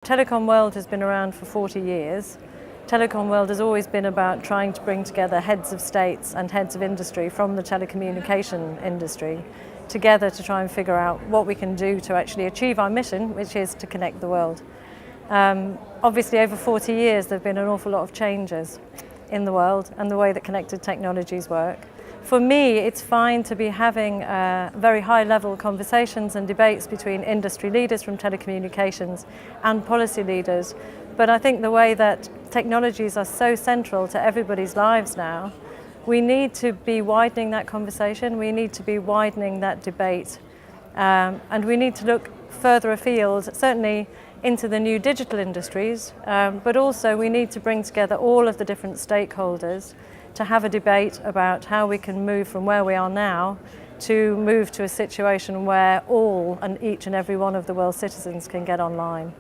Telecom World has been around for 40 years. Telecom World has always been about trying to bring together heads of states and heads of industry from the telecommunication industry together to try and figure out what we can do to actually achieve our mission, which is to connect the world. Obviously, over 40 years, there have been an awful lot of changes in the world and the way that connected technologies work. For me, it's fine to be having very high-level conversations and debates between industry leaders from telecommunications and policy leaders. But I think the way that technologies are so central to everybody's lives now, we need to be widening that conversation, we need to be widening that debate, and we need to look further afield, certainly into the new digital industries, but also we need to bring together all of the different stakeholders to have a debate about how we can move from where we are now to move to a situation where all and each and every one of the world's citizens can get online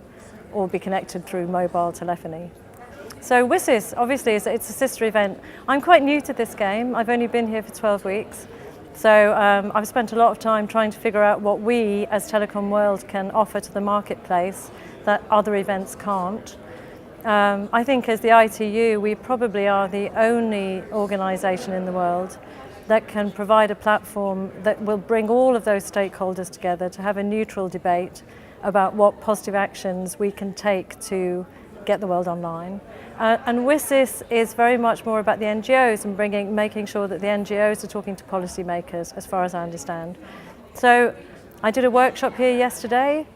or be connected through mobile telephony. So WSIS, obviously, it's a sister event. I'm quite new to this game. I've only been here for 12 weeks. So I've spent a lot of time trying to figure out what we as Telecom World can offer to the marketplace that other events can't. I think as the ITU, we probably are the only organisation in the world that can provide a platform that will bring all of those stakeholders together to have a neutral debate about what positive actions we can take to get the world online. And WSIS is very much more about the NGOs and making sure that the NGOs are talking to policymakers, as far as I understand. So I did a workshop here yesterday.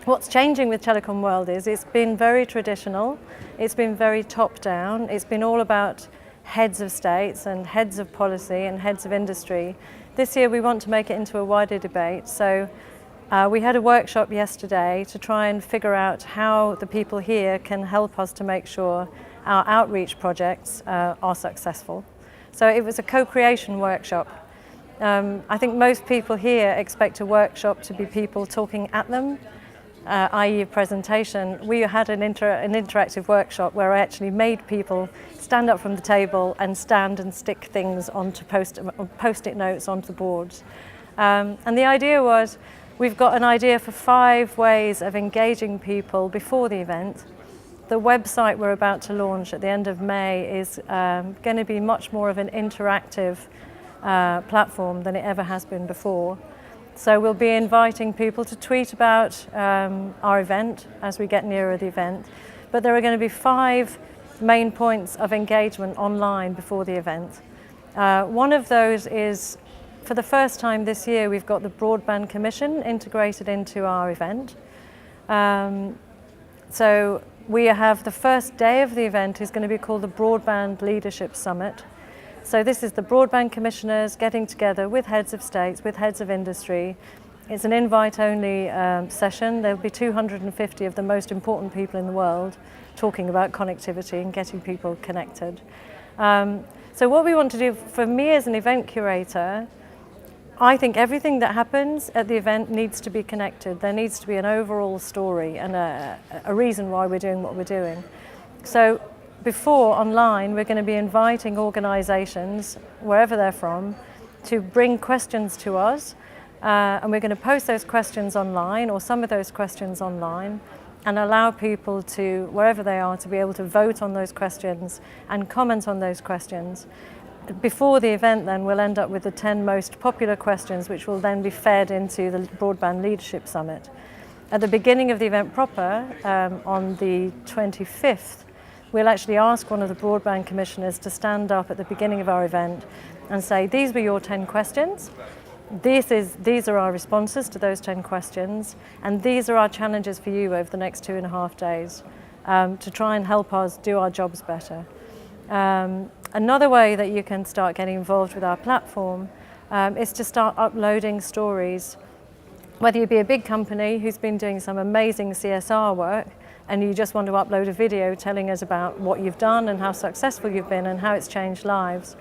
What's changing with Telecom World is it's been very traditional, it's been very top-down, it's been all about heads of states and heads of policy and heads of industry. This year we want to make it into a wider debate, so we had a workshop yesterday to try and figure out how the people here can help us to make sure our outreach projects are successful. So it was a co-creation workshop. I think most people here expect a workshop to be people talking at them, i.e. a presentation. We had an interactive workshop where I actually made people stand up from the table and stand and stick things onto post-it notes onto the boards. And the idea was, we've got an idea for 5 ways of engaging people before the event. The website we're about to launch at the end of May is going to be much more of an interactive platform than it ever has been before. So we'll be inviting people to tweet about our event as we get nearer the event. But there are going to be 5 main points of engagement online before the event. One of those is, for the first time this year, we've got the Broadband Commission integrated into our event. So we have the first day of the event is going to be called the Broadband Leadership Summit. So this is the Broadband Commissioners getting together with heads of states, with heads of industry. It's an invite-only session. There'll be 250 of the most important people in the world talking about connectivity and getting people connected. So what we want to do, for me as an event curator, I think everything that happens at the event needs to be connected. There needs to be an overall story and a reason why we're doing what we're doing. So before, online, we're going to be inviting organisations, wherever they're from, to bring questions to us, and we're going to post those questions online, or some of those questions online, and allow people to, wherever they are, to be able to vote on those questions and comment on those questions. Before the event, then, we'll end up with the 10 most popular questions, which will then be fed into the Broadband Leadership Summit. At the beginning of the event proper, on the 25th, we'll actually ask one of the Broadband Commissioners to stand up at the beginning of our event and say, these were your 10 questions, these are our responses to those 10 questions, and these are our challenges for you over the next 2.5 days to try and help us do our jobs better. Another way that you can start getting involved with our platform is to start uploading stories. Whether you be a big company who's been doing some amazing CSR work and you just want to upload a video telling us about what you've done and how successful you've been and how it's changed lives,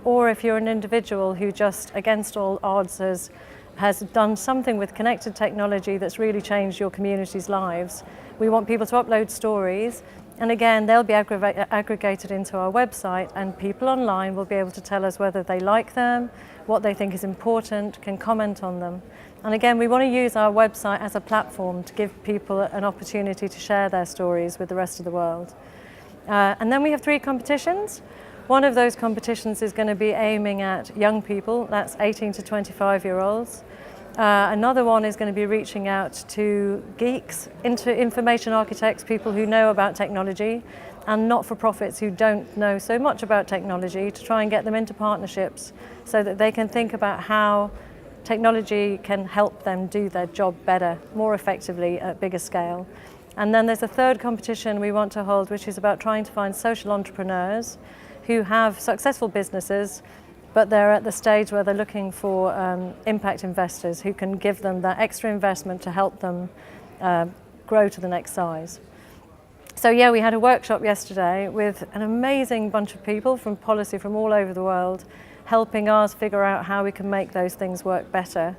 or if you're an individual who just, against all odds, has done something with connected technology that's really changed your community's lives, we want people to upload stories And again, they'll be aggregated into our website, and people online will be able to tell us whether they like them, what they think is important, can comment on them. And again, we want to use our website as a platform to give people an opportunity to share their stories with the rest of the world. And then we have 3 competitions. One of those competitions is going to be aiming at young people, that's 18 to 25-year-olds. Another one is going to be reaching out to geeks, into information architects, people who know about technology, and not-for-profits who don't know so much about technology, to try and get them into partnerships so that they can think about how technology can help them do their job better, more effectively at bigger scale. And then there's a third competition we want to hold, which is about trying to find social entrepreneurs who have successful businesses, but they're at the stage where they're looking for impact investors who can give them that extra investment to help them grow to the next size. So yeah, we had a workshop yesterday with an amazing bunch of people from policy from all over the world, helping us figure out how we can make those things work better.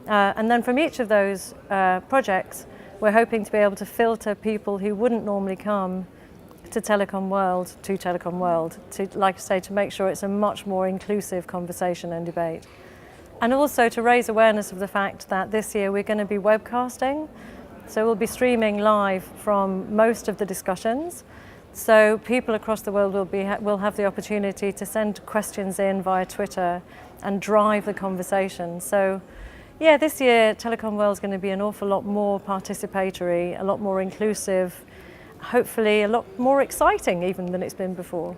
And then from each of those projects, we're hoping to be able to filter people who wouldn't normally come to Telecom World, to, like I say, to make sure it's a much more inclusive conversation and debate. And also to raise awareness of the fact that this year we're going to be webcasting, so we'll be streaming live from most of the discussions. So people across the world will have the opportunity to send questions in via Twitter and drive the conversation. So yeah, this year Telecom World is going to be an awful lot more participatory, a lot more inclusive, hopefully a lot more exciting even than it's been before.